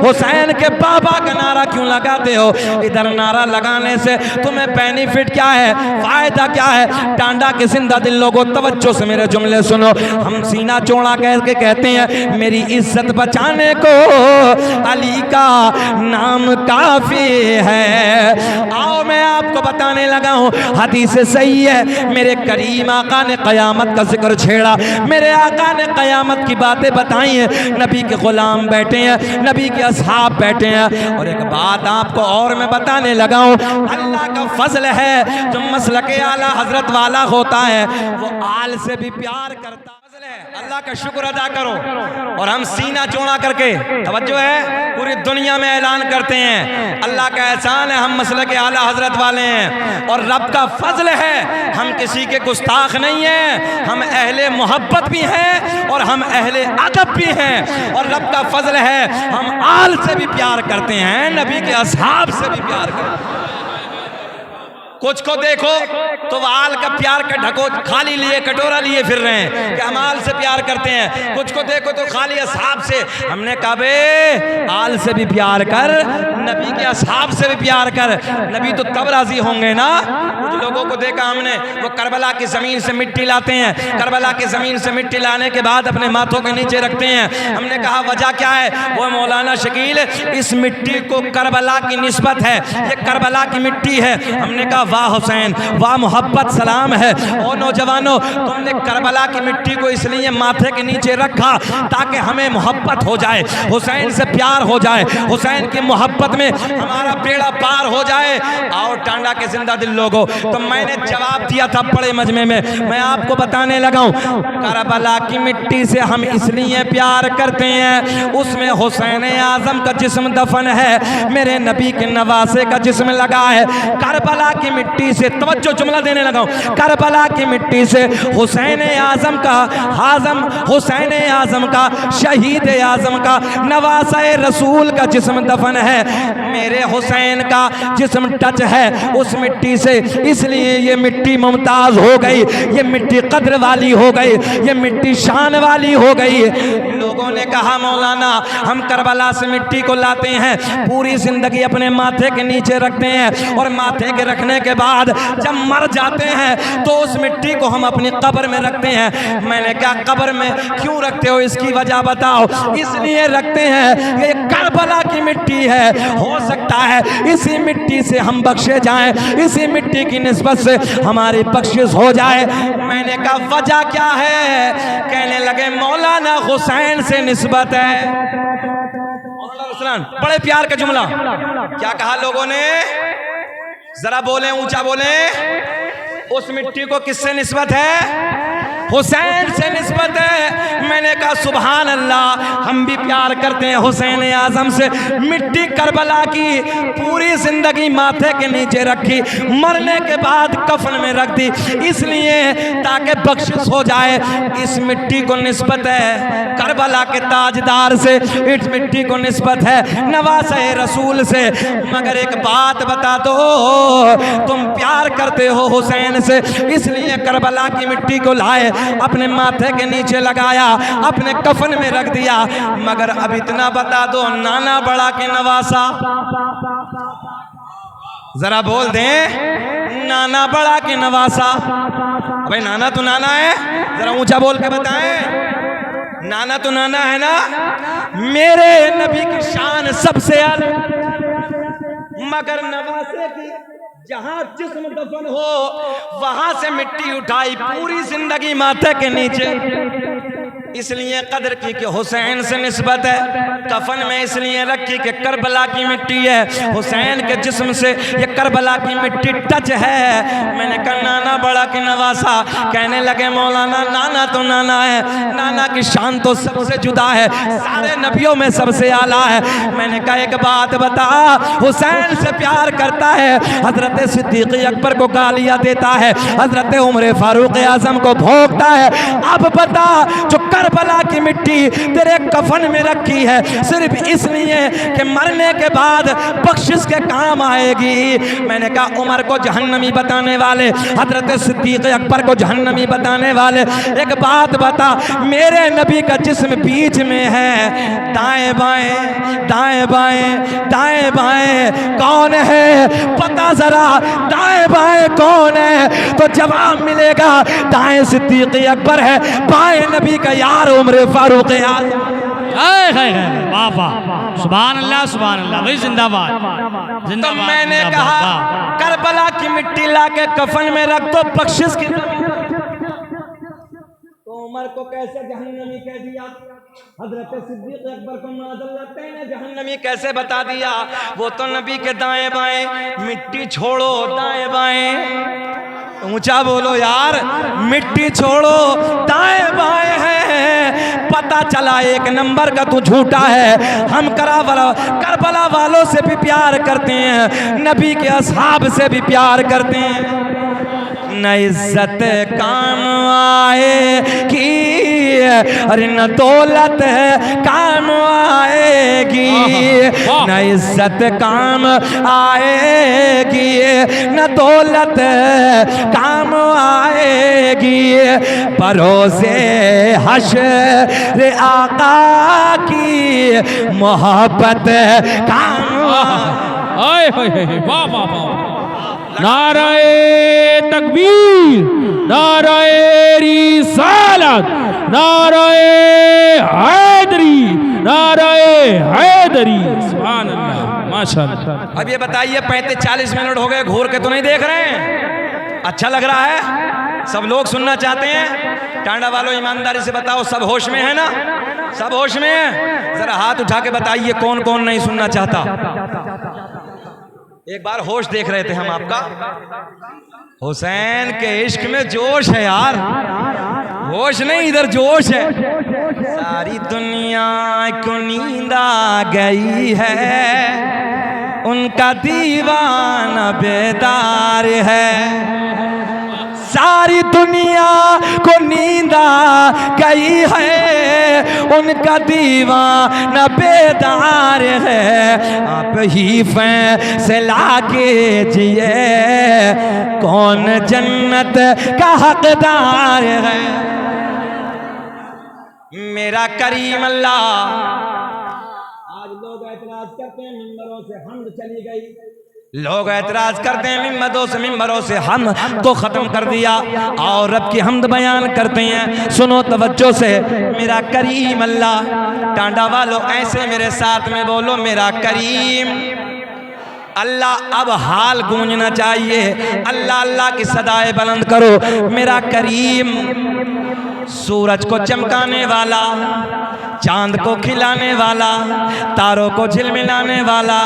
हुसैन के बाबा का नारा क्यों लगाते हो? इधर नारा लगाने से तुम्हें बेनिफिट क्या है, फायदा क्या है? टांडा के जिंदा दिल लोगों, तवज्जो से मेरे जुमले सुनो। हम सीना चौड़ा कह के कहते हैं मेरी इज्जत बचाने को अली का नाम काफी है। आओ मैं आपको बताने लगा हूँ, हदीस सही है। मेरे करीम आका ने कयामत का जिक्र छेड़ा, मेरे आका ने कयामत की बातें बताई हैं। नबी के गुलाम बैठे हैं, नबी के असहाब बैठे हैं। और एक बात आपको और मैं बताने लगा हूँ, अल्लाह का फजल है जो मसलके आला हजरत वाला होता है वो आल से भी प्यार करता है। अल्लाह का शुक्र अदा करो। और हम सीना चौड़ा करके, तवज्जो है, पूरी दुनिया में ऐलान करते हैं अल्लाह का एहसान है, हम मसलके आला हजरत वाले हैं। और रब का फजल है, हम किसी के गुस्ताख नहीं हैं, हम अहले मोहब्बत भी हैं और हम अहले अदब भी हैं। और रब का फजल है, हम आल से भी प्यार करते हैं, नबी के असहाब से भी प्यार करते हैं। कुछ को देखो तो आल का प्यार का ढको खाली लिए कटोरा लिए फिर रहे हैं कि हम आल से प्यार करते हैं। कुछ को देखो तो खाली असहाब से। हमने कहा बे आल से भी प्यार कर, नबी के असहाब से भी प्यार कर, नबी तो तब राजी होंगे ना। कुछ लोगों को देखा हमने, वो करबला की जमीन से मिट्टी लाते हैं, करबला की जमीन से मिट्टी लाने के बाद अपने माथों के नीचे रखते हैं। हमने कहा वजह क्या है? वो मौलाना शकील इस मिट्टी को करबला की निस्बत है, ये करबला की मिट्टी है। हमने कहा वाह हुसैन, वाह मोहब्बत, सलाम है। और नौजवानों, तुमने करबला की मिट्टी को इसलिए माथे के नीचे रखा ताकि हमें मोहब्बत हो जाए, हुसैन से प्यार हो जाए, हुसैन की मोहब्बत में हमारा बेड़ा पार हो जाए। आओ टांडा के जिंदा दिल लोगों, तो मैंने जवाब दिया था बड़े मजमे में, मैं आपको बताने लगा हूं, करबला की मिट्टी से हम इसलिए प्यार करते हैं, उसमें हुसैन आजम का जिस्म दफन है, मेरे नबी के नवासे का जिस्म लगा है। करबला की मिट्टी से, तवज्जो जुमला देने लगा हूं, करबला की मिट्टी से हुसैन आजम का, हुसैन आजम का, शहीद आजम का, नवासे रसूल का जिस्म दफन है, मेरे हुसैन का जिस्म टच है उस मिट्टी से, इसलिए ये मिट्टी मुमताज हो गई, ये मिट्टी कद्र वाली हो गई, ये मिट्टी शान वाली हो गई। लोगों ने कहा मौलाना हम करबला से मिट्टी को लाते हैं, पूरी जिंदगी अपने माथे के नीचे रखते हैं और माथे के रखने के बाद जब मर जाते हैं तो उस मिट्टी को हम अपनी कब्र में रखते हैं। मैंने कहा कब्र में क्यों रखते हो, इसकी वजह बताओ। इसलिए रखते हैं ये करबला की मिट्टी है, हो सकता है इसी मिट्टी से हम बख्शे जाएं, इसी मिट्टी की निस्बत से हमारी बख्शिश हो जाए। मैंने कहा वजह क्या है? कहने लगे मौलाना हुसैन से निस्बत है। बड़े प्यार का जुमला, क्या कहा लोगों ने? जरा बोले, ऊंचा बोले। उस मिट्टी को किससे निस्बत है? हुसैन से निस्बत है। मैंने कहा सुभान अल्लाह, हम भी प्यार करते हैं हुसैन आजम से। मिट्टी करबला की पूरी जिंदगी माथे के नीचे रखी, मरने के बाद कफन में रख दी, इसलिए ताकि बख्शिश हो जाए। इस मिट्टी को निस्बत है करबला के ताजदार से, इस मिट्टी को निस्बत है नवासे रसूल से। मगर एक बात बता दो, तुम प्यार करते हो हुसैन से, इसलिए करबला की मिट्टी को लाए, अपने माथे के नीचे लगाया, अपने कफन में रख दिया। मगर अब इतना बता दो, नाना बड़ा के नवासा, जरा बोल दें, नाना बड़ा के नवासा। भाई नाना तो नाना है, जरा ऊंचा बोल के बताएं, नाना तो नाना है ना। मेरे नबी की शान सबसे अलग, मगर नवासे की जहां जिस्म दफन हो वहां से मिट्टी उठाई, पूरी जिंदगी माथे के नीचे, इसलिए कदर की कि हुसैन से निस्बत है। कफन में इसलिए रखी कि करबला की मिट्टी है, हुसैन के जिस्म से ये करबला की मिट्टी टच है। मैंने कहा नाना बड़ा की नवासा। कहने लगे मौलाना नाना तो नाना है, नाना की शान तो सबसे जुदा है, सारे नबियों में सबसे आला है। मैंने कहा एक बात बता, हुसैन से प्यार करता है, हजरत सिद्दीक अकबर को गालियां देता है, हजरत उमर फारूक आजम को भोंकता है। अब बता जो करबला की मिट्टी तेरे कफन में रखी है सिर्फ इसलिए कि मरने के बाद बख्शिश के काम आएगी। मैंने कहा उमर को जहन्नमी बताने वाले, हजरत सिद्दीक अकबर को जहन्नमी बताने वाले, एक बात बता, मेरे नबी का जिस्म बीच में है, दाएं बाएं दाएं बाएं दाएं बाएं कौन है पता जरा, दाएं बाएं कौन है? तो जवाब मिलेगा दाएं सिद्दीक अकबर है, बाएं नबी का यार उमर फारूक आज़म। वाह वाह, सुभान अल्लाह भाई, जिंदाबाद तो मैंने कहा करबला की मिट्टी लाके कफन में रख दो बख्शिश की। तो उमर को कैसे जहन्नमी कह दिया, हजरत सिद्दीक अकबर को माज़अल्लाह ने जहन्नमी कैसे बता दिया? वो तो नबी के दाएं बाएं, मिट्टी छोड़ो दाएं बाएं, ऊंचा बोलो यार, मिट्टी छोड़ो दाएं बाएं है। पता चला एक नंबर का तू झूठा है। हम करबला वालों से भी प्यार करते हैं, नबी के असहाब से भी प्यार करते हैं। न इज्जत काम आएगी अरे न दौलत काम आएगी, न इज्जत काम आएगी न दौलत काम आएगी, परोसे हश्र आका की मोहब्बत काम आए। वाह वाह वाह, नाराए तकबीर, नाराए रिसालत, नाराए हैदरी, नाराए हैदरी, सुभान अल्लाह, माशाअल्लाह। अब ये बताइए 35-40 मिनट हो गए, घूर के तो नहीं देख रहे हैं? अच्छा लग रहा है? सब लोग सुनना चाहते हैं? टांडा वालों ईमानदारी से बताओ, सब होश में है ना? सब होश में है? जरा हाथ उठा के बताइए कौन कौन नहीं सुनना चाहता। एक बार होश देख रहे थे हम आपका। हुसैन के इश्क में जोश है यार, होश नहीं इधर जोश है। सारी दुनिया को नींद आ गई है, उनका दीवाना बेदार है। सारी दुनिया को नींद आ गई है, उनका दीवाना बेदार है। आप ही फैसला कीजिए कौन जन्नत का हकदार है। मेरा करीम अल्लाह। आज लोग एतराज करते हैं मिंबरों से हम्द चली गई, लोग एतराज करते हैं मिंबरों से हम को ख़त्म कर दिया और रब की हम्द बयान करते हैं। सुनो तवज्जो से, मेरा करीम अल्लाह। टांडा वालों ऐसे मेरे साथ में बोलो, मेरा करीम अल्लाह। अब हाल गूंजना चाहिए, अल्लाह अल्लाह की सदाएं बुलंद करो। मेरा करीम सूरज को चमकाने वाला, चांद को खिलाने वाला, तारों को झिलमिलाने वाला,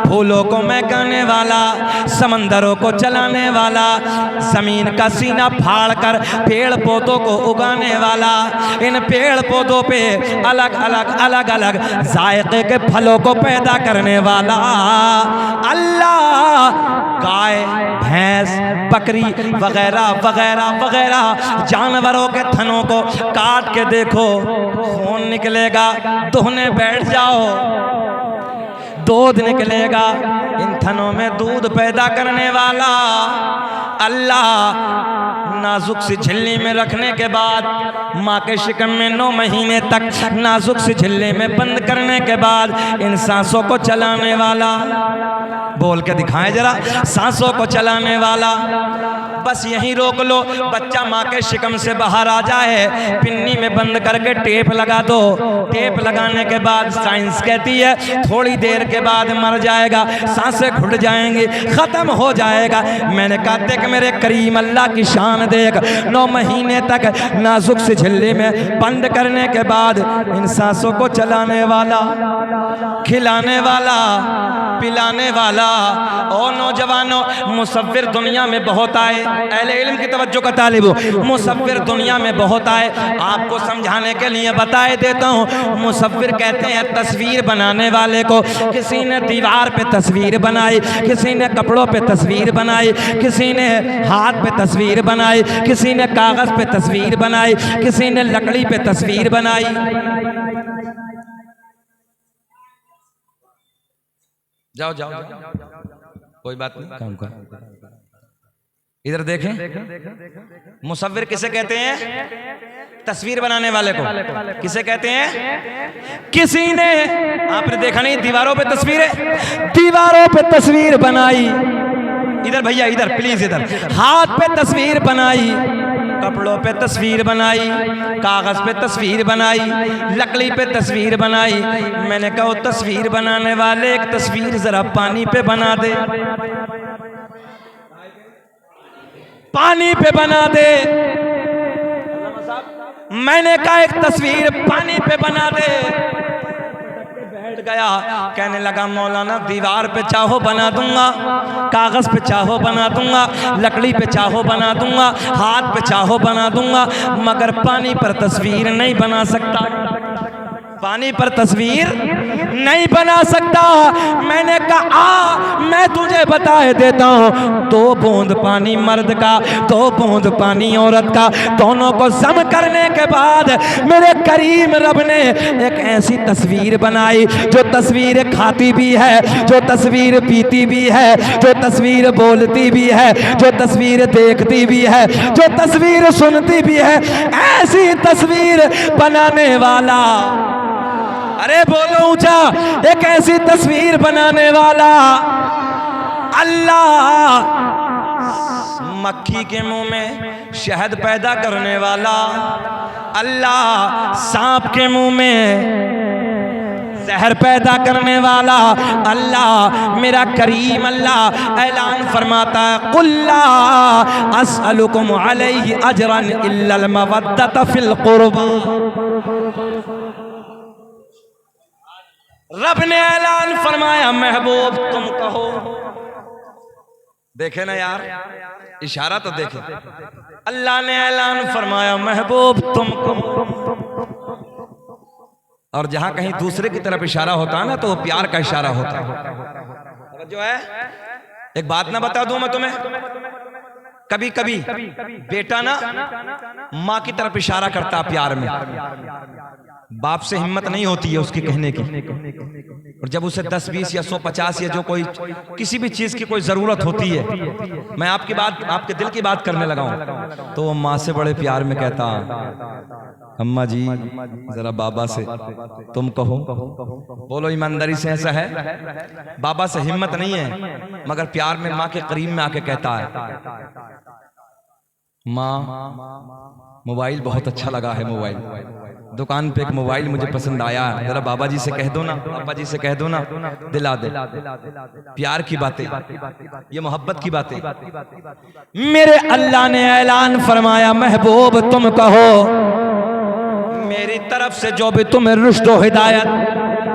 फूलों को महकाने वाला, समंदरों को चलाने वाला, जमीन का सीना फाड़ कर पेड़ पौधों को उगाने वाला, इन पेड़ पौधों पे अलग अलग जायके के फलों को पैदा करने वाला अल्लाह। गाय भैंस बकरी वगैरह वगैरह वगैरह जानवरों के थनों को काट के देखो, खून निकलेगा, दुहने बैठ जाओ, दूध निकलेगा। इन थनों में दूध पैदा करने वाला अल्लाह। नाजुक सी झिल्ली में रखने के बाद, माँ के शिकम में 9 महीने तक नाजुक सी झिल्ली में बंद करने के बाद इन सांसों को चलाने वाला, बोल के दिखाएं जरा, सांसों को चलाने वाला। बस यहीं रोक लो, बच्चा माँ के शिकम से बाहर आ जाए, पिन्नी में बंद करके टेप लगा दो। टेप लगाने के बाद साइंस कहती है थोड़ी देर के बाद मर जाएगा, सांसें घुट जाएंगी, खत्म हो जाएगा। मैंने कहा देख मेरे करीम अल्लाह की शान देख, 9 महीने तक नाजुक से झिल्ली में बंद करने के बाद इन सांसों को चलाने वाला, खिलाने वाला, पिलाने वाला। और नौजवानों, मुसव्विर दुनिया में बहुत आए, अहले इल्म की तवज्जो का तालिब हूँ। मुसव्विर दुनिया में बहुत आए, आपको समझाने के लिए बताए देता हूँ। मुसव्विर कहते हैं तस्वीर बनाने वाले को कि किसी ने दीवार पे तस्वीर बनाई, किसी ने कपड़ों पे तस्वीर बनाई, किसी ने हाथ पे तस्वीर बनाई, किसी ने कागज पे तस्वीर बनाई, किसी ने लकड़ी पे तस्वीर बनाई। जाओ जाओ, कोई बात नहीं, काम कर। इधर देखें, मुसव्विर किसे कहते हैं? तस्वीर बनाने वाले को किसे कहते हैं? किसी ने, आपने देखा नहीं, दीवारों पे तस्वीर है, दीवारों पे तस्वीर बनाई। इधर भैया, इधर प्लीज, इधर। हाथ पे तस्वीर बनाई, कपड़ों पे तस्वीर बनाई, कागज पे तस्वीर बनाई, लकड़ी पे तस्वीर बनाई। मैंने कहा तस्वीर बनाने वाले, एक तस्वीर जरा पानी पे बना दे, पानी पे बना दे। मैंने कहा एक तस्वीर पानी पे बना दे। बैठ गया, कहने लगा मौलाना दीवार पे चाहो बना दूंगा, कागज पे चाहो बना दूंगा, लकड़ी पे चाहो बना दूंगा, हाथ पे चाहो बना दूंगा, मगर पानी पर तस्वीर नहीं बना सकता, पानी पर तस्वीर नहीं बना सकता। मैंने कहा मैं तुझे बताए देता हूँ, 2 बूंद पानी मर्द का, 2 बूंद पानी औरत का, दोनों को सम करने के बाद मेरे करीम रब ने एक ऐसी तस्वीर बनाई, जो तस्वीर खाती भी है, जो तस्वीर पीती भी है, जो तस्वीर बोलती भी है, जो तस्वीर देखती भी है, जो तस्वीर सुनती भी है। ऐसी तस्वीर बनाने वाला, अरे बोलो ऊंचा, एक ऐसी तस्वीर बनाने वाला अल्लाह, मक्खी के मुंह में शहद पैदा करने वाला अल्लाह, सांप के मुंह में जहर पैदा करने वाला अल्लाह, मेरा करीम अल्लाह ऐलान फरमाता है, कुल्ला अस्अलुकुम अलैहि अजरन इल्लल मवद्दत फिल कुर्बा। रब ने ऐलान फरमाया, महबूब तुम कहो। देखे ना यार, इशारा तो देखे। अल्लाह ने ऐलान फरमाया, महबूब तुम कहो। और जहां कहीं दूसरे की तरफ इशारा होता है ना, तो वो प्यार का इशारा होता है। जो है, एक बात ना बता दूं मैं तुम्हें, कभी कभी बेटा ना माँ की तरफ इशारा करता प्यार में, बाप से हिम्मत नहीं होती है उसकी कहने की, और जब उसे 10, 20 या 100, 50 या जो कोई किसी भी चीज की कोई जरूरत होती है, मैं आपकी बात, आपके दिल की बात करने लगा हूं, तो वो माँ से बड़े प्यार में कहता, अम्मा जी जरा बाबा से तुम कहो। बोलो ईमानदारी से ऐसा है? बाबा से हिम्मत नहीं है, मगर प्यार में माँ के करीब में आके कहता है, माँ मोबाइल बहुत अच्छा लगा है, मोबाइल दुकान पे एक मोबाइल मुझे पसंद आया, जरा बाबा जी से कह दो ना, पापा जी से कह दो ना, दिला दे। प्यार की बातें, ये मोहब्बत की बातें। मेरे अल्लाह ने ऐलान फरमाया, महबूब तुम कहो, मेरी तरफ से जो भी तुम्हें रुश्द व हिदायत,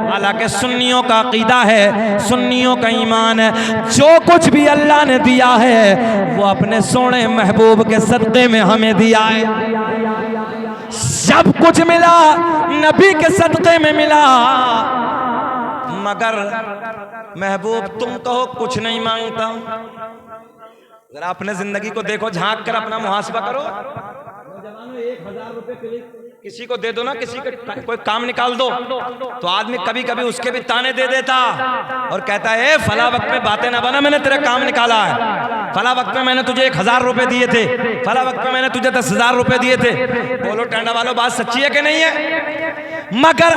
हालांकि सुन्नियों का अकीदा है, सुन्नियों का ईमान है, जो कुछ भी अल्लाह ने दिया है वो अपने सोने महबूब के सदक़े में हमें दिया है। सब कुछ मिला नबी के सदक़े में मिला, मगर महबूब तुम कहो कुछ नहीं मांगता। जरा अपने जिंदगी को देखो, झांक कर अपना मुहासबा करो। 1000 रुपए के लिए किसी को दे दो ना, किसी का कोई काम निकाल दो, तो आदमी कभी कभी उसके भी ताने दे देता और कहता है, फला वक्त में बातें ना बना, मैंने तेरा काम निकाला है, फला वक्त में मैंने तुझे 1000 रुपए दिए थे, फला वक्त में मैंने तुझे 10,000 रुपए दिए थे। बोलो टांडा वालों, बात सच्ची है कि नहीं है? मगर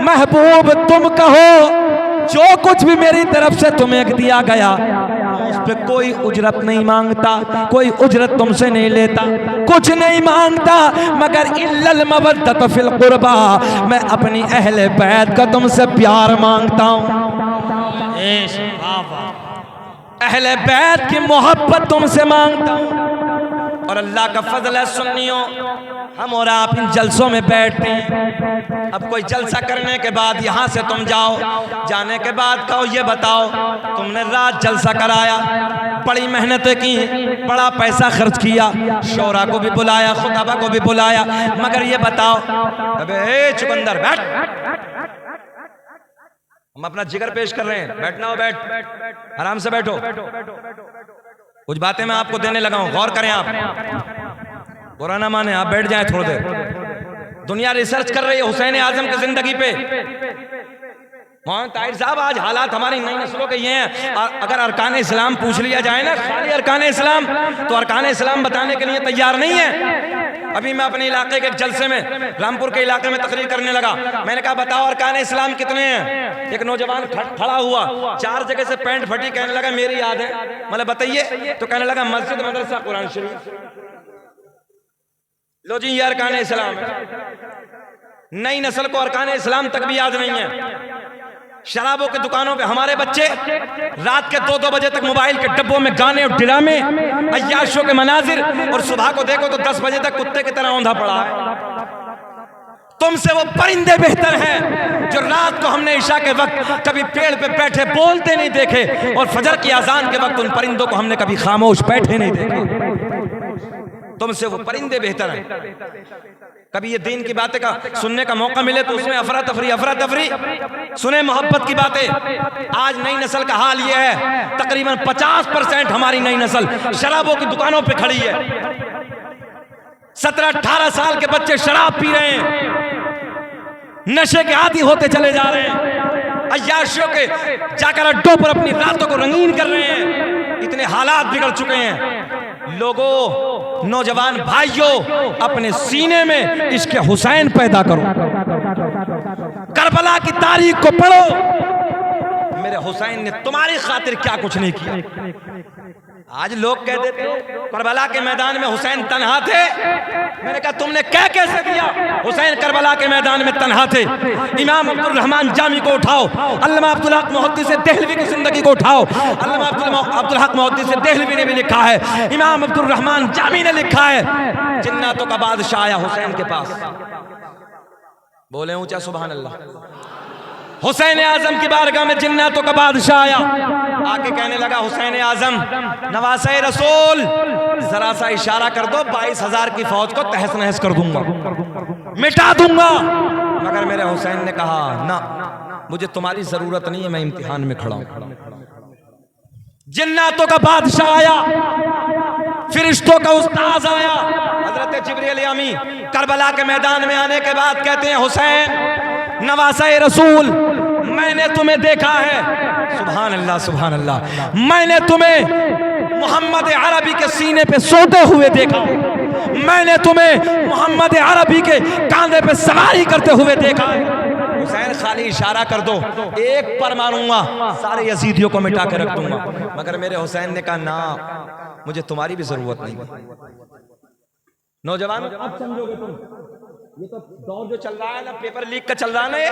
महबूब तुम कहो, जो कुछ भी मेरी तरफ से तुम्हें दिया गया, उस पे कोई उजरत नहीं मांगता, कोई उजरत तुमसे नहीं लेता, कुछ नहीं मांगता, मगर इल्लल मवद्दत फिल कुर्बा, मैं अपनी अहले बैत का तुमसे प्यार मांगता हूँ, अहले बैत की मोहब्बत तुमसे मांगता हूँ। और अल्लाह का फजल है सुन्नियों, हम और आप इन जलसों में बैठते हैं। अब कोई जलसा करने के बाद यहाँ से तुम जाओ, जाने के बाद कहो ये बताओ तुमने रात जलसा कराया, बड़ी मेहनतें की, बड़ा पैसा खर्च किया, शोरा को भी बुलाया, खुताबा को भी बुलाया, मगर ये बताओ, अबे चुकंदर बैठ, हम अपना जिगर पेश कर रहे हैं। बैठना हो बैठ, आराम से बैठो। कुछ बातें मैं आपको देने लगा हूं, गौर करें आप, बुरा ना माने, आप बैठ जाएं थोड़ी देर। दुनिया रिसर्च कर रही है हुसैन आजम की जिंदगी पे। मोहन ताहिर साहब, आज हालात हमारी नई नस्लों के ये हैं, अगर अरकान इस्लाम पूछ लिया जाए ना, खाली अरकान इस्लाम, तो अरकान इस्लाम बताने के लिए तैयार नहीं है। अभी मैं अपने इलाके के एक जलसे में, रामपुर के इलाके में तकरीर करने लगा। मैंने कहा बताओ अरकान इस्लाम कितने हैं? एक नौजवान खड़ा हुआ, 4 जगह से पैंट फटी, कहने लगा मेरी याद है। मतलब बताइए, तो कहने लगा मस्जिद, मदरसा, कुरान शरीफ। लो जी, ये अरकान इस्लाम है। नई नस्ल को अरकान इस्लाम तक भी याद नहीं है। शराबों के दुकानों पे हमारे बच्चे रात के 2-2 बजे तक मोबाइल के डब्बों में गाने और ड्रामे, अय्याशों के मनाजिर, और सुबह को देखो तो 10 बजे तक कुत्ते की तरह औंधा पड़ा है। तुमसे वो परिंदे बेहतर हैं जो रात को हमने इशा के वक्त कभी पेड़ पे बैठे बोलते नहीं देखे, और फजर की अजान के वक्त उन परिंदों को हमने कभी खामोश बैठे नहीं देखे। तुमसे वो परिंदे बेहतर हैं। कभी ये दीन की बातें का सुनने का मौका मिले तो उसमें अफरा तफरी सुने, मोहब्बत की बातें। आज नई नस्ल का हाल ये है, तकरीबन 50% हमारी नई नस्ल शराबों की दुकानों पे खड़ी है। 17-18 साल के बच्चे शराब पी रहे हैं, नशे के आदी होते चले जा रहे हैं, अय्याशियों के जाकर अड्डों पर अपनी रातों को रंगीन कर रहे हैं। इतने हालात बिगड़ चुके हैं। लोगों, नौजवान भाइयों, अपने सीने में इश्क हुसैन पैदा करो, करबला की तारीख को पढ़ो। मेरे हुसैन ने तुम्हारी खातिर क्या कुछ नहीं किया। आज लोग कह देते करबला के मैदान में हुसैन तन्हा थे। मैंने कहा तुमने क्या कैसे दिया? हुसैन करबला के मैदान में तन्हा थे। इमाम अब्दुल रहमान जामी को उठाओ, अल्लामा अब्दुल हक मुहद्दिस देहलवी की जिंदगी को उठाओ। अल्लामा अब्दुल हक मुहद्दिस देहलवी ने भी लिखा है, इमाम अब्दुल रहमान जामी ने लिखा है, जिन्नातों का बादशाह आया हुसैन के पास। बोले ऊंचा सुभान अल्लाह। हुसैन आजम की बारगाह में जिन्नातों का बादशाह आया, आके कहने लगा हुसैन आजम, नवासे रसूल, जरा सा इशारा कर दो, 22,000 की फौज को तहस नहस कर दूंगा, मिटा दूंगा। मगर मेरे हुसैन ने कहा ना, मुझे तुम्हारी जरूरत नहीं है, मैं इम्तिहान में खड़ा हूं। जिन्नातों का बादशाह आया, फिरिश्तों का उस्ताद आया, हजरत जिब्रील अमी करबला के मैदान में आने के बाद कहते हैं हुसैन नवासे रसूल, मैंने तुम्हें देखा है, सुभान अल्लाह सुभान अल्लाह, मैंने तुम्हें मोहम्मद अरबी के सीने पे सोते हुए देखा, मैंने तुम्हें मोहम्मद अरबी के कांधे पे सवारी करते हुए देखा। हुसैन खाली इशारा कर दो, एक पर मारूंगा, सारे यजीदियों को मिटा के रख दूंगा। मगर मेरे हुसैन ने कहा ना, मुझे तुम्हारी भी जरूरत नहीं। नौजवान अब समझोगे तुम, ये तो दौर जो चल रहा है ना, पेपर लीक का चल रहा है ना, ये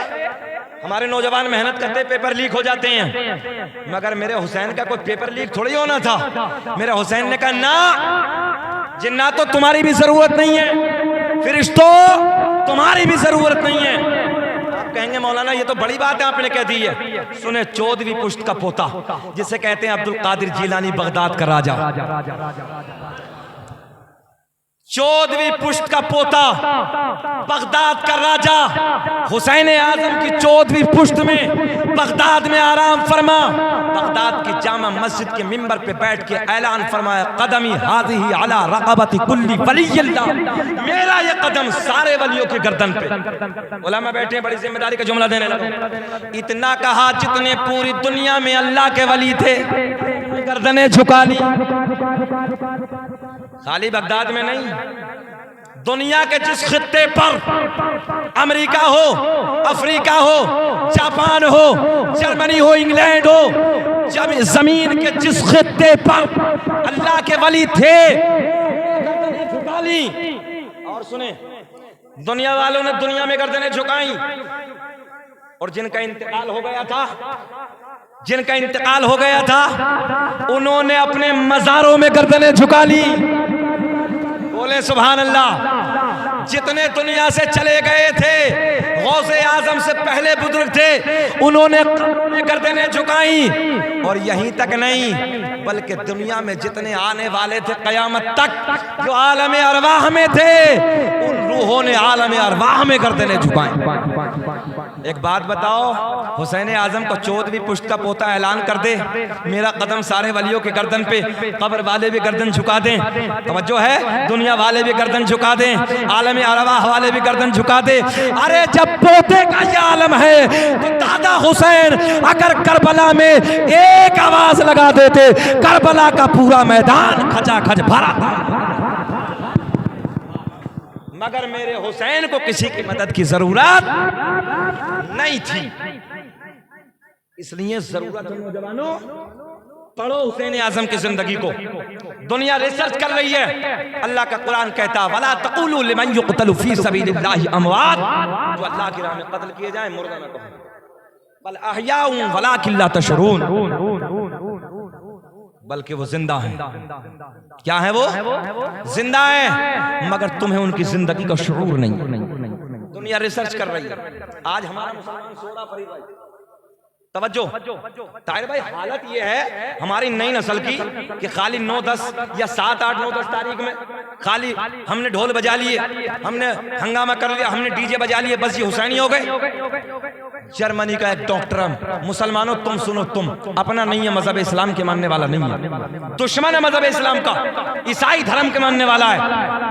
हमारे नौजवान मेहनत करते पेपर लीक हो जाते हैं। मगर मेरे हुसैन का कोई पेपर लीक थोड़ी होना था। मेरे हुसैन ने कहा ना, जिन्नात तो तुम्हारी भी जरूरत नहीं है, फिरिश्तों तुम्हारी भी जरूरत नहीं है। आप कहेंगे मौलाना ये तो बड़ी बात है आपने कह दी है। सुने, 14वीं पुश्त का पोता, जिसे कहते हैं अब्दुल कादिर जीलानी, बगदाद का राजा, 14वीं पुश्त का पोता, बगदाद का राजा, हुसैन आजम की 14वीं पुश्त में बगदाद में आराम फरमा। बगदाद की जामा मस्जिद के मिंबर पे बैठ के ऐलान फरमाया, कदमी हाज़िही अला रक़बती कुल्ली वलिय्यिल्लाह, मेरा ये कदम सारे वलियों की गर्दन पे। उलमा बैठे हैं, बड़ी जिम्मेदारी का जुमला देने लगे। इतना कहा जितने पूरी दुनिया में अल्लाह के वली थे, गर्दनें झुका ली। खाली बगदाद में नहीं, दुनिया के जिस खित्ते पर, अमेरिका हो, अफ्रीका हो, जापान हो, जर्मनी हो, इंग्लैंड हो, जब जमीन के जिस खित्ते पर अल्लाह के वली थे, झुका ली। और सुने, दुनिया वालों ने दुनिया में गर्दनें झुकाई, और जिनका इंतकाल हो गया था, जिनका इंतकाल हो गया था, उन्होंने अपने मज़ारों में गर्दनें झुका ली। बोले सुभान अल्लाह। जितने दुनिया से चले गए थे, गौसे आजम से पहले बुजुर्ग थे, उन्होंने गर्दनें झुकाई। और यहीं तक नहीं, बल्कि दुनिया में जितने आने वाले थे कयामत तक, जो आलम अरवाह में थे, उन रूहों ने आलम अरवाह में गर्दनें झुकाई। एक बात बताओ, हुसैन आजम को 14वीं पुश्त का पोता ऐलान कर दे, मेरा कदम सारे वलियों के गर्दन पे, कब्र वाले भी गर्दन झुका दें, तवज्जो है, दुनिया वाले भी गर्दन झुका दें, आलम अरवाह वाले भी गर्दन झुका दे। अरे जब पोते का ये आलम है तो दादा हुसैन अगर करबला में एक आवाज लगा देते, करबला का पूरा मैदान खचाखच भरा था। मगर मेरे हुसैन को किसी की मदद की जरूरत नहीं थी, इसलिए जरूरत है नौजवानों, पढ़ो हुसैन आजम की जिंदगी को। दुनिया रिसर्च कर रही है, अल्लाह का कुरान कहता वला तक़ूलू लिमन युक़तलु फी सबीलिल्लाहि अमवात, जो अल्लाह की राह में कत्ल किए जाए मुर्दा न कहो, बल अहयाउन वलाकिन ला तशऊरून, बल्कि वो जिंदा है। क्या है वो? जिंदा है, मगर तुम्हें उनकी जिंदगी का शुऊर नहीं। दुनिया रिसर्च कर रही है। आज हमारा मुसलमान सोरा फरीद भाई, तवज्जो ताहिर भाई, हालत ये है हमारी नई नस्ल की कि खाली 9-10 या 7-8 9-10 तारीख में खाली हमने ढोल बजा लिए, हमने हंगामा कर लिया, हमने डीजे बजा लिए, बस ये हुसैनी हो गए। जर्मनी का एक डॉक्टर, मुसलमानों तुम सुनो, तुम अपना नहीं है, मजहब इस्लाम के मानने वाला नहीं है, दुश्मन है मजहब इस्लाम का, ईसाई धर्म के मानने वाला है,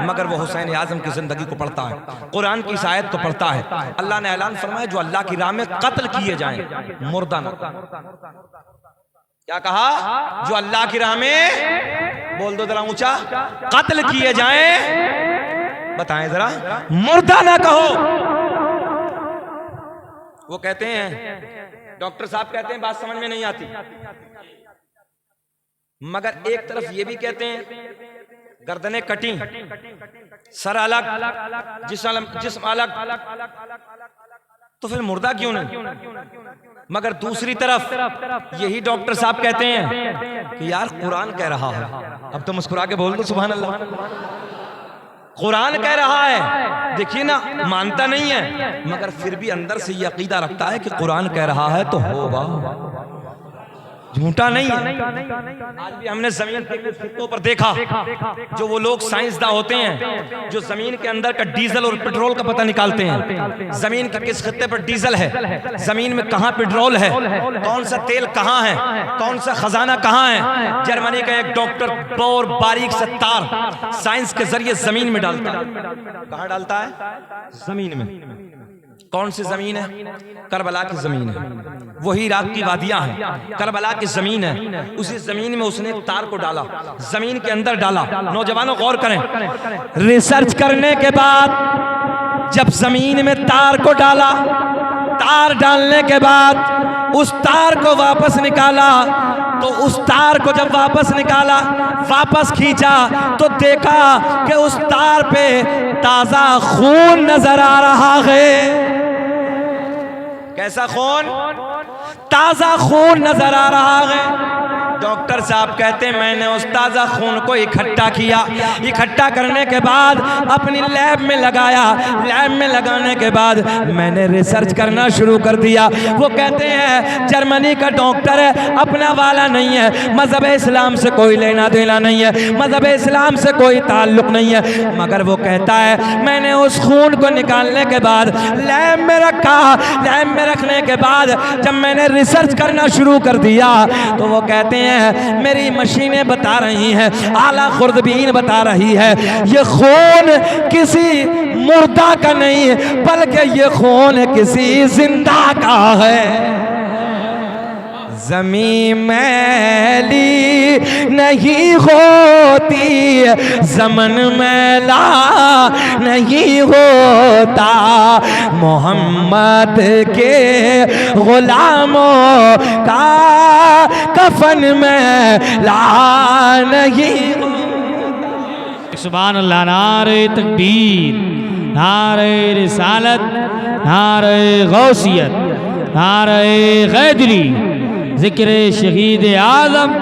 मगर वो हुसैन आजम की जिंदगी को पढ़ता है, कुरान की इस आयत को पढ़ता है। अल्लाह ने ऐलान फरमाया जो अल्लाह की राह में कत्ल किए जाएं मुर्दा न। क्या कहा? जो अल्लाह की राह में, बोल दो जरा ऊंचा, कत्ल किए जाएं, बताएं जरा, मुर्दा ना कहो। वो कहते हैं, डॉक्टर साहब कहते हैं, बात समझ में नहीं आती, मगर एक तरफ ये भी कहते हैं गर्दनें कटी, सर अलग, जिस्म अलग, तो फिर मुर्दा क्यों नहीं? मगर दूसरी तरफ यही डॉक्टर साहब कहते हैं कि यार कुरान कह रहा है, अब तो मुस्कुरा के बोल दो सुभान अल्लाह, कुरान कह रहा है। देखिए ना, मानता नहीं है, मगर फिर भी अंदर से ये अकीदा रखता है कि कुरान कह रहा है तो होगा, झूठा नहीं है। आज भी हमने जमीन के खित्तों पर देखा, जो वो लोग साइंसदान होते हैं जो जमीन के अंदर का डीजल और पेट्रोल का पता निकालते हैं, जमीन के किस खित्ते पर डीजल है, जमीन में कहाँ पेट्रोल है, कौन सा तेल कहाँ है, कौन सा खजाना कहाँ है। जर्मनी का एक डॉक्टर बहुत बारीक से तार साइंस के जरिए जमीन में डालता है। कहाँ डालता है? जमीन में। कौन सी जमीन है? करबला की जमीन है, वही इराक की वादियां हैं, करबला की जमीन है। उसी जमीन में उसने एक तार को डाला, जमीन के अंदर डाला। नौजवानों गौर करें, रिसर्च करने के बाद जब जमीन में तार को डाला, तार डालने के बाद उस तार को वापस निकाला, तो उस तार को जब वापस निकाला, वापस खींचा, तो देखा कि उस तार पे ताजा खून नजर आ रहा है। कैसा खून? ताजा खून नजर आ रहा है। डॉक्टर साहब कहते हैं मैंने उस ताजा खून को इकट्ठा किया, इकट्ठा करने के बाद अपनी लैब में लगाया, लैब में लगाने के बाद मैंने रिसर्च करना शुरू कर दिया। वो कहते हैं जर्मनी का डॉक्टर है, अपना वाला नहीं है, मजहब इस्लाम से कोई लेना देना नहीं है, मजहब इस्लाम से कोई ताल्लुक नहीं है, मगर वो कहता है मैंने उस खून को निकालने के बाद लैब में रखा, लैब में रखने के बाद जब मैंने रिसर्च करना शुरू कर दिया, तो वो कहते हैं मेरी मशीनें बता रही हैं, आला खुर्दबीन बता रही है, ये खून किसी मुर्दा का नहीं बल्कि ये खून किसी जिंदा का है। ज़मीं मैली नहीं होती, ज़मन मैला नहीं होता, मोहम्मद के गुलामों का कफन मैला नहीं। सुभान अल्लाह। नारे तकबीर, नारे रिसालत, नारे गौसियत, नारे गैदरी, ज़िक्र शहीद आज़म,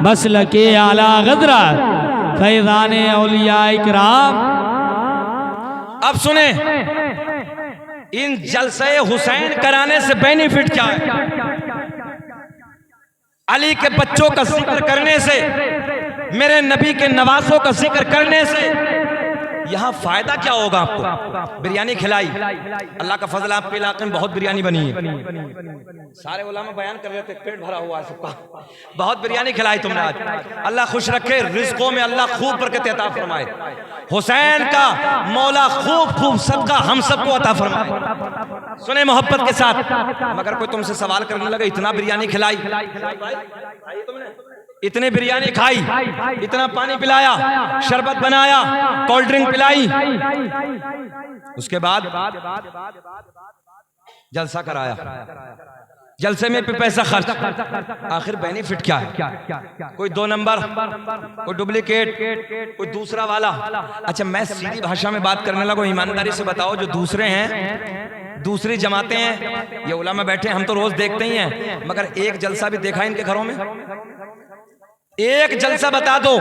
मसलके आला गदरा, फैज़ान औलिया इकराम। अब सुने, इन जलसे हुसैन कराने से बेनिफिट क्या है? अली के बच्चों का जिक्र करने से, मेरे नबी के नवासों का जिक्र करने से यहाँ फायदा क्या होगा आपको? बिरयानी खिलाई, अल्लाह का फजल आपके इलाके में बहुत बिरयानी बनी है, सारे उलमा बयान कर रहे थे, पेट भरा हुआ है सबका, बहुत बिरयानी खिलाई तुमने आज। अल्लाह खुश रखे, रिज़्क़ों में अल्लाह खूब बरकत अता फरमाए, हुसैन का मौला खूब खूब सदका हम सबको अता फरमाए। सुने मोहब्बत के साथ, मगर कोई तुमसे सवाल करने लगा, इतना बिरयानी खिलाई, इतने बिरयानी खाई, इतना पानी पिलाया, शरबत बनाया, कोल्ड ड्रिंक पिलाई, उसके बाद जलसा कराया, जलसे में पैसा खर्च, आखिर बेनिफिट क्या है? कोई 2 नंबर, कोई डुप्लीकेट, कोई दूसरा वाला। अच्छा, मैं सीधी भाषा में बात करने लगा, ईमानदारी से बताओ, जो दूसरे हैं, दूसरी जमातें हैं, ये उलमा बैठे, हम तो रोज देखते ही हैं, मगर एक जलसा भी देखा इनके घरों में? एक जलसा बता दो।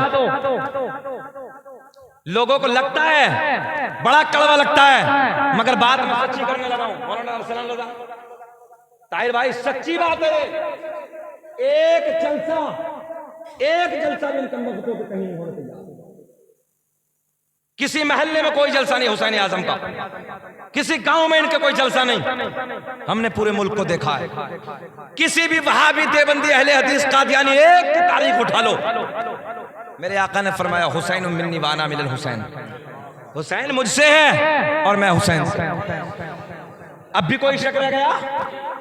लोगों को लगता है बड़ा कड़वा लगता है, मगर बात मैं सच्ची करने लगा हूं। मौलाना अरसलान रज़ा ताहिर भाई, सच्ची बात है, एक जलसा भी इनका मौक़िफ़ों पे कहीं नहीं होना चाहिए। किसी महल्ले में कोई जलसा नहीं हुसैन आजम का, किसी गांव में इनके कोई जलसा नहीं। हमने पूरे मुल्क को देखा है, किसी भी वहाबी देवबंदी अहले हदीस कादियानी एक की तारीख उठा लो, मेरे आका ने फरमाया हुसैन मिन्नी वाना मिनल हुसैन, हुसैन मुझसे है और मैं हुसैन से। अब भी कोई शक रह गया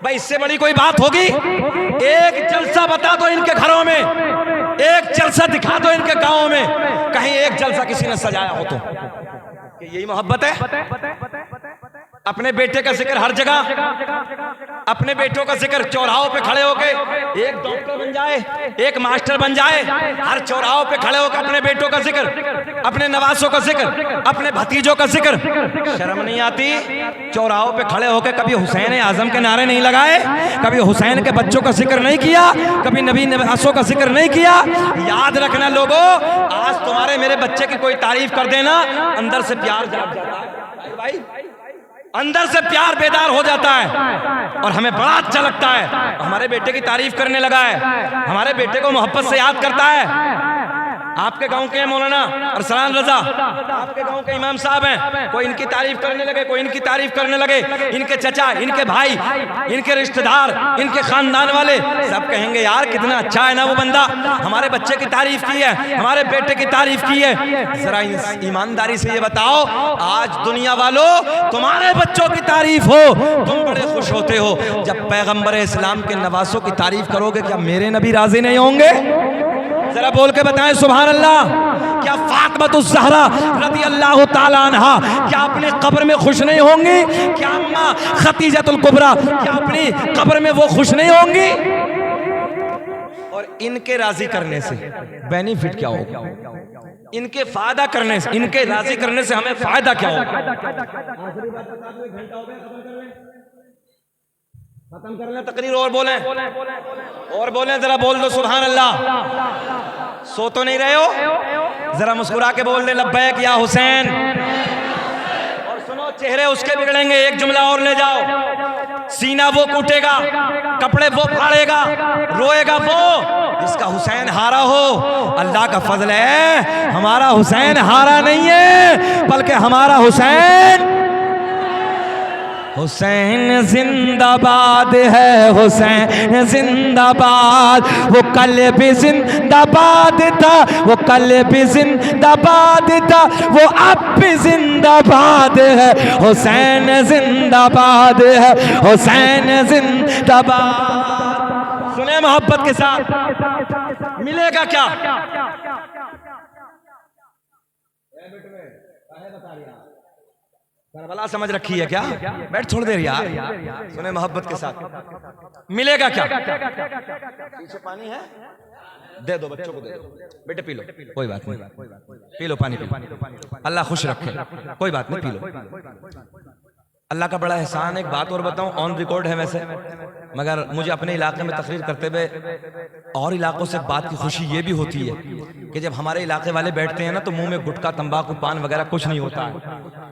भाई? इससे बड़ी कोई बात होगी? एक जलसा बता दो इनके घरों में, एक जलसा दिखा दो इनके गांवों में, कहीं एक जलसा किसी ने सजाया हो तो? कि यही मोहब्बत है? अपने बेटे का जिक्र हर जगह, अपने बेटों का जिक्र चौराहों पे खड़े होके, एक डॉक्टर बन जाए, एक मास्टर बन जाए, हर चौराहों पे खड़े होकर अपने बेटों का जिक्र, अपने नवासों का जिक्र, अपने भतीजों का जिक्र। शर्म नहीं आती? चौराहों पे खड़े होकर कभी हुसैन आजम के नारे नहीं लगाए, कभी हुसैन के बच्चों का जिक्र नहीं किया, कभी नबी नवासों का जिक्र नहीं किया? याद रखना लोगों, आज तुम्हारे मेरे बच्चे की कोई तारीफ कर देना, अंदर से प्यार जाग जाता है भाई, अंदर से प्यार बेदार हो जाता है, और हमें बड़ा अच्छा लगता है। हमारे बेटे की तारीफ करने लगा है, हमारे बेटे को मोहब्बत से याद करता है। आपके गांव के मौलाना अरसलान रज़ा, आपके गांव के इमाम साहब हैं, कोई इनकी तारीफ करने लगे, कोई इनकी तारीफ करने लगे, इनके चचा, इनके भाई, इनके रिश्तेदार, इनके खानदान वाले सब कहेंगे यार कितना अच्छा है ना वो बंदा, हमारे बच्चे की तारीफ की है, हमारे बेटे की तारीफ की है। जरा ईमानदारी से ये बताओ, आज दुनिया वालों तुम्हारे बच्चों की तारीफ हो, तुम बड़े खुश होते हो, जब पैगंबर इस्लाम के नवासों की तारीफ करोगे, क्या मेरे नबी राजी नहीं होंगे? जरा बोल के बताएं सुभान अल्लाह। क्या फातिमा ज़हरा रज़ी अल्लाह ताला अन्हा क्या अपनी कब्र में खुश नहीं होंगी? क्या अम्मा खदीजतुल कुबरा क्या अपनी कब्र में वो खुश नहीं होंगी? और इनके राजी करने से बेनिफिट क्या होगा? इनके फायदा करने से, इनके राजी करने से हमें फायदा क्या होगा? खत्म कर लें तकरीर, और बोलें जरा, बोल दो सुभान अल्लाह। सो तो नहीं रहे हो? जरा मुस्कुरा के बोल दे लब्बैक या हुसैन। और सुनो, चेहरे उसके बिगड़ेंगे, एक जुमला और ले जाओ, सीना वो कूटेगा, कपड़े वो फाड़ेगा, रोएगा वो जिसका हुसैन हारा हो। अल्लाह का फजल है, हमारा हुसैन हारा नहीं है, बल्कि हमारा हुसैन जिंदाबाद है, हुसैन जिंदाबाद। वो कल भी जिंदाबाद था, वो कल भी जिंदाबाद था, वो अब भी जिंदाबाद है। हुसैन जिंदाबाद है, हुसैन जिंदाबाद। सुने मोहब्बत के साथ, मिलेगा क्या? करबला समझ रखी है क्या? बैठ थोड़ी देर यार, सुने मोहब्बत के साथ, मिलेगा क्या? पीछे पानी है, दे दो बच्चों को, दे दो बेटे, पी लो, कोई बात नहीं, पी लो पानी, अल्लाह खुश रखे, कोई बात नहीं, पी लो। अल्लाह का बड़ा एहसान। एक बात और बताऊं, ऑन रिकॉर्ड है वैसे, मगर मुझे अपने इलाके में तकरीर करते हुए और इलाकों से बात की खुशी ये भी होती है कि जब हमारे इलाके वाले बैठते हैं ना, तो मुंह में गुटखा, तंबाकू, पान वगैरह कुछ नहीं होता है,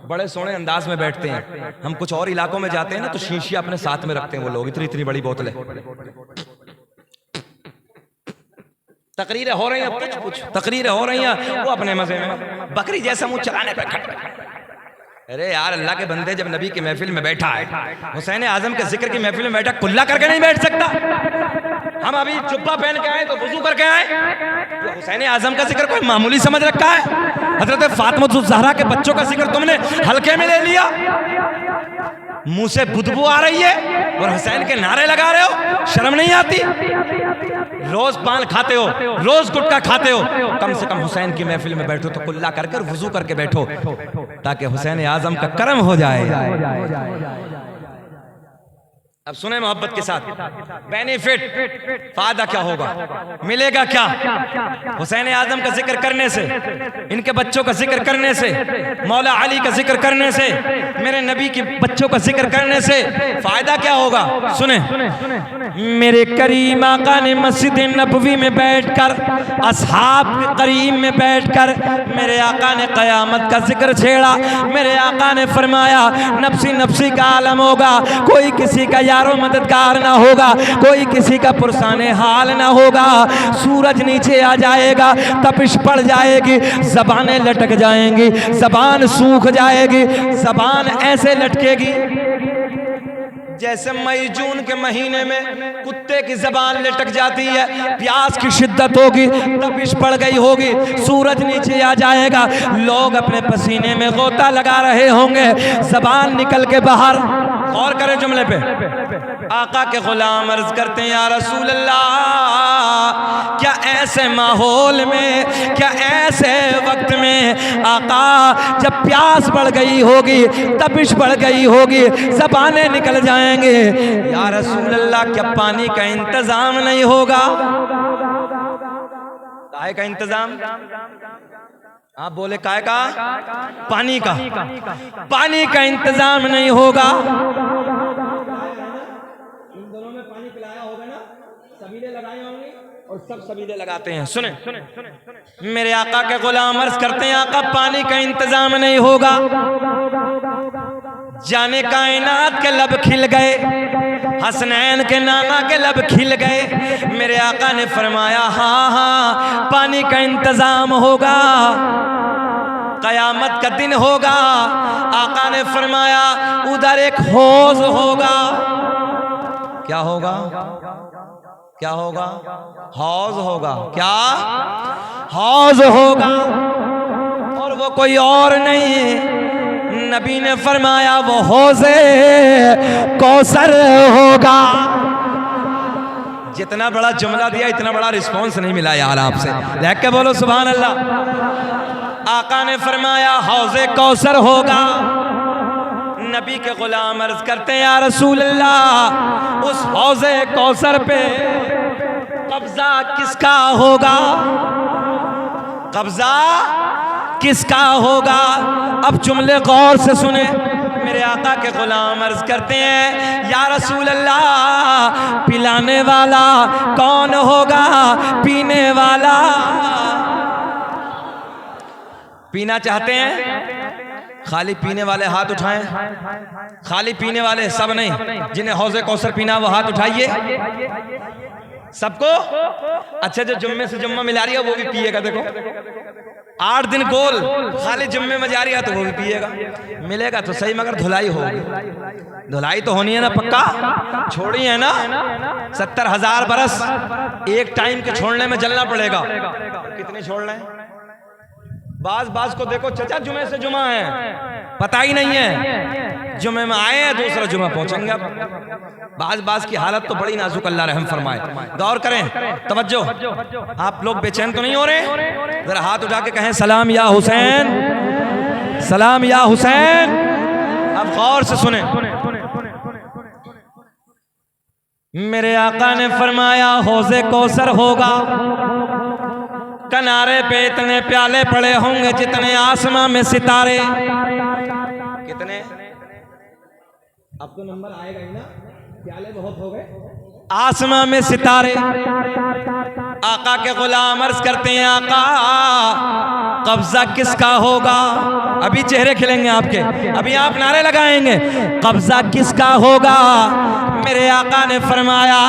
बड़े सोने अंदाज में बैठते हैं। हम कुछ और इलाकों में जाते हैं ना, तो शीशियां अपने साथ में रखते हैं वो लोग, इतनी इतनी बड़ी बोतलें। तकरीरें हो रही हैं, कुछ तकरीरें हो रही हैं, वो अपने मजे में बकरी जैसा मुंह चलाने पे खट। अरे यार अल्लाह के बंदे, जब नबी की महफिल में बैठा है, हुसैन आजम के जिक्र की महफिल में बैठा, कुल्ला करके नहीं बैठ सकता। हम अभी जुब्बा पहन के आए तो वुजू करके आए। तो हुसैन आजम का जिक्र कोई मामूली समझ रखा है? हजरत फातिमा ज़हरा के बच्चों का जिक्र तुमने हल्के में ले लिया। मुंह से बुदबू आ रही है और हुसैन के नारे लगा रहे हो, शर्म नहीं आती? रोज पान खाते हो, रोज गुटखा खाते हो, कम से कम हुसैन की महफिल में बैठो तो कुल्ला करके और वुजू करके बैठो, ताकि हुसैन आजम का करम हो जाए। अब सुने मोहब्बत के साथ, बेनिफिट, फायदा क्या होगा, मिलेगा क्या हुसैन आजम का जिक्र करने से, इनके बच्चों का जिक्र करने से, मौला अली का जिक्र करने से, मेरे नबी के बच्चों का जिक्र करने से फायदा क्या होगा? सुने, मेरे करीम आका ने मस्जिद नबवी में बैठकर, असहाब के करीब में बैठकर मेरे आका ने कयामत का जिक्र छेड़ा। मेरे आका ने फरमाया नफ्सी नफ्सी का आलम होगा, कोई किसी का यारो मददगार ना होगा, कोई किसी का पुरसाने हाल ना होगा। सूरज नीचे आ जाएगा, तपिश पड़ जाएगी, जबानें लटक जाएंगी, जबान सूख जाएगी, जबान ऐसे लटकेगी जैसे मई जून के महीने में कुत्ते की जबान लटक जाती है। प्यास की शिद्दत होगी, तपिश पड़ गई होगी, सूरज नीचे आ जाएगा, लोग अपने पसीने में गोता लगा रहे होंगे, जबान निकल के बाहर। और करें जुमले पे, आका के गुलाम अर्ज करते हैं या रसूल अल्लाह, क्या ऐसे माहौल में, क्या ऐसे वक्त में आका, जब प्यास बढ़ गई होगी, तपिश बढ़ गई होगी, ज़बानें निकल जाएंगे, या रसूल अल्लाह क्या पानी का इंतजाम नहीं होगा? काहे का इंतजाम? आप बोले काहे का? पानी का। पानी का इंतजाम नहीं होगा? सबीले लगाए होंगे और सब सबीले लगाते हैं। सुने, मेरे आका के गुलाम अर्ज करते हैं आका पानी का इंतजाम नहीं होगा। जाने कायनात के लब खिल गए, हसनैन के नाना के लब खिल गए। मेरे आका ने फरमाया हाँ हाँ पानी का इंतजाम होगा, कयामत का दिन होगा। आका ने फरमाया उधर एक हौज होगा। क्या होगा? क्या होगा? हौज होगा। क्या? हौज होगा, और वो कोई और नहीं, नबी ने फरमाया वो हौज़े कौसर होगा। जितना बड़ा जुमला दिया इतना बड़ा रिस्पांस नहीं मिला यार आपसे, देख के बोलो सुभान अल्लाह। आका ने फरमाया हौज़े कौसर होगा। नबी के गुलाम अर्ज करते हैं या रसूल अल्लाह, उस हौज़े कौसर पे कब्जा किसका होगा? कब्जा किसका होगा? अब जुमले गौर से सुने। मेरे आका के गुलाम अर्ज करते हैं या रसूल अल्लाह, पिलाने वाला कौन होगा? पीने वाला। पीना चाहते हैं? खाली पीने वाले हाथ उठाएं। खाली पीने वाले सब नहीं, जिन्हें हौज़े कौसर पीना वो हाथ उठाइए। सबको? अच्छा जो जुम्मे से जुम्मा मिला रही है वो भी पिएगा। देखो 8 दिन गोल खाली जुम्मे में जा रही है तो वो भी पिएगा। मिलेगा तो सही, मगर धुलाई होगी। धुलाई तो होनी है ना पक्का, छोड़ी है ना। 70,000 बरस एक टाइम के छोड़ने में जलना पड़ेगा। कितने छोड़ना है? बाज को देखो चचा जुमे से जुमा है, पता ही नहीं है, जुमे में आए हैं दूसरा जुमा पहुंचेंगे। अब बाज की हालत तो बड़ी नाजुक, अल्लाह रहम फरमाए। गौर करें, तवज्जो। आप लोग बेचैन तो नहीं हो रहे? जरा हाथ उठा के कहें सलाम या हुसैन, सलाम या हुसैन। अब गौर से सुने। मेरे आका ने फरमाया हौज़े कौसर होगा, किनारे पे इतने प्याले पड़े होंगे जितने आसमां में सितारे। कितने? अब तो नंबर आएगा ही ना, प्याले बहुत हो गए। आसमां में सितारे। आका के गुलाम अर्ज करते हैं आका कब्जा किसका होगा? अभी चेहरे खिलेंगे आपके, अभी आप नारे लगाएंगे कब्जा किसका होगा? मेरे आका ने फरमाया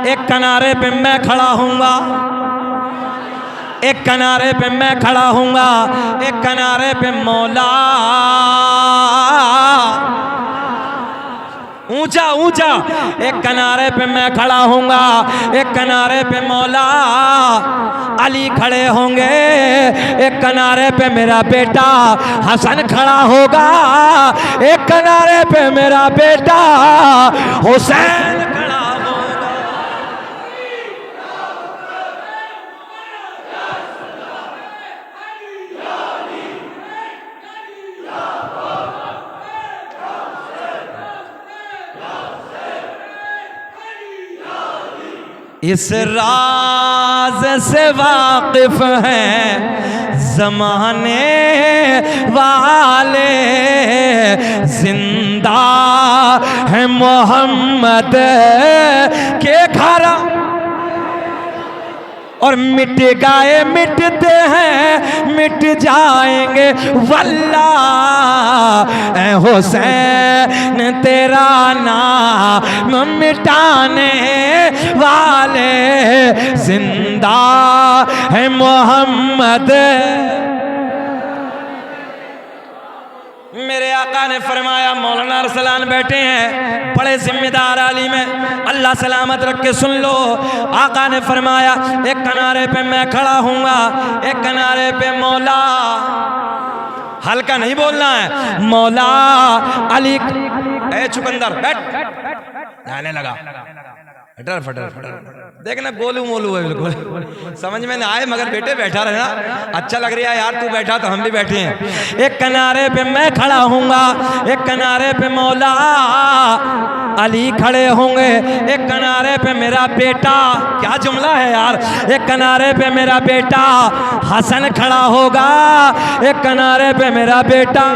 एक किनारे पे मैं खड़ा हूंगा, एक किनारे पे मैं खड़ा हूँगा, एक किनारे पे मौला, ऊंचा ऊंचा, एक किनारे पे मैं खड़ा हूँगा, एक किनारे पे मौला अली खड़े होंगे, एक किनारे पे मेरा बेटा हसन खड़ा होगा, एक किनारे पे मेरा बेटा हुसैन खड़ा होगा। इस राज से वाकिफ हैं ज़माने वाले, जिंदा है मोहम्मद के घर और मिट गए मिटते हैं मिट जाएंगे वल्लाह, ऐ हुसैन तेरा नाम मिटाने वाले, जिंदा है मोहम्मद। मेरे आका ने फरमाया, मौलाना अरसलान बैठे हैं, बड़े जिम्मेदार आलिम है, अल्लाह सलामत रख के सुन लो। आका ने फरमाया, एक किनारे पे मैं खड़ा हूँगा, एक किनारे पे मौला, हल्का नहीं बोलना है, मौला अली। ए चुकंदर बैठ, आने लगा, फटर फटर फटर, देखना गोलू मोलू है बिल्कुल, समझ में ना आए मगर बेटे बैठा रहना, अच्छा लग रहा है यार, तू बैठा तो हम भी बैठे हैं। एक किनारे पे मैं खड़ा हूँगा, एक किनारे पे मौला अली खड़े होंगे, एक किनारे पे मेरा बेटा, क्या जुमला है यार, एक किनारे पे मेरा बेटा हसन खड़ा होगा, एक किनारे पे मेरा बेटा।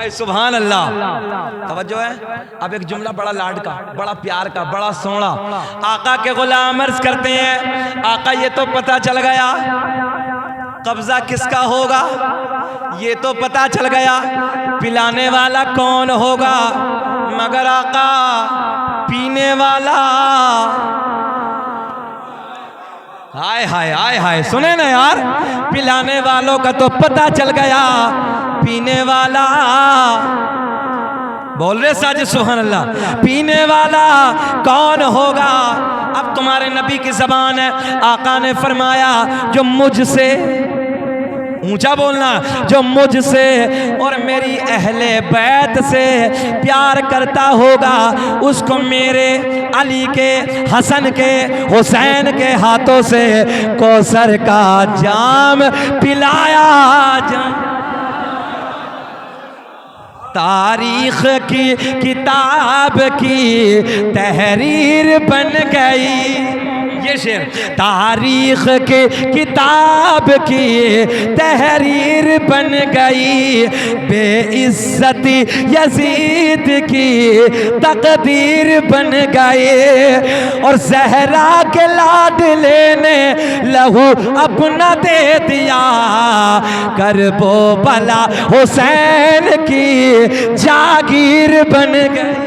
सुभान अल्लाह, तवज्जो है। अब एक जुमला बड़ा लाड का, बड़ा प्यार का, बड़ा सोना। आका के गुलाम अर्ज करते हैं, आका ये तो पता चल गया कब्जा किसका होगा, ये तो पता चल गया पिलाने वाला कौन होगा, मगर आका पीने वाला, हाय हाय हाय हाय, सुने ना यार, पिलाने वालों का तो पता चल गया, पीने वाला, बोल रहे साजिद सुभान अल्लाह, पीने वाला कौन होगा। अब तुम्हारे नबी की ज़बान है, आका ने फरमाया जो मुझसे, ऊंचा बोलना, जो मुझसे और मेरी अहले बैत से प्यार करता होगा, उसको मेरे अली के, हसन के, हुसैन के हाथों से कौसर का जाम पिलाया जा। तारीख की किताब की तहरीर बन गई, ये शेर, तारीख की किताब की तहरीर बन गई, बेइज्जती यजीद की तकदीर बन गई, और जहरा के लाडले ने लहू अपना दे दिया, करबो भला हुसैन की जागीर बन गई।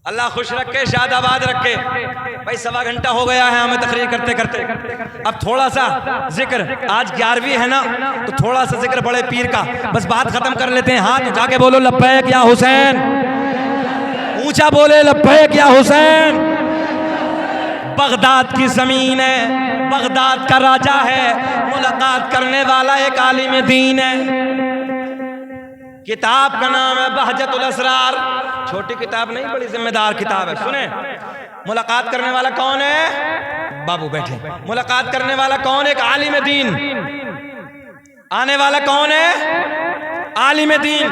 अल्लाह खुश रखे, शादाबाद रखे। भाई 1.25 घंटा हो गया है हमें तकरीर करते करते, अब थोड़ा सा जिक्र, आज 11वीं है ना, तो थोड़ा सा जिक्र बड़े पीर का, बस बात खत्म कर लेते हैं। हाथ उठा के बोलो लब्बैक या हुसैन, ऊंचा बोले लब्बैक या हुसैन। बगदाद की जमीन है, बगदाद का राजा है, मुलाकात करने वाला एक आलिम दीन है। किताब का नाम है बहजतुल असरार, छोटी किताब नहीं, बड़ी जिम्मेदार किताब है। सुने, मुलाकात करने वाला कौन है, बाबू बैठे, मुलाकात करने वाला कौन है, एक आलिम दीन, आने वाला कौन है, आलिम दीन।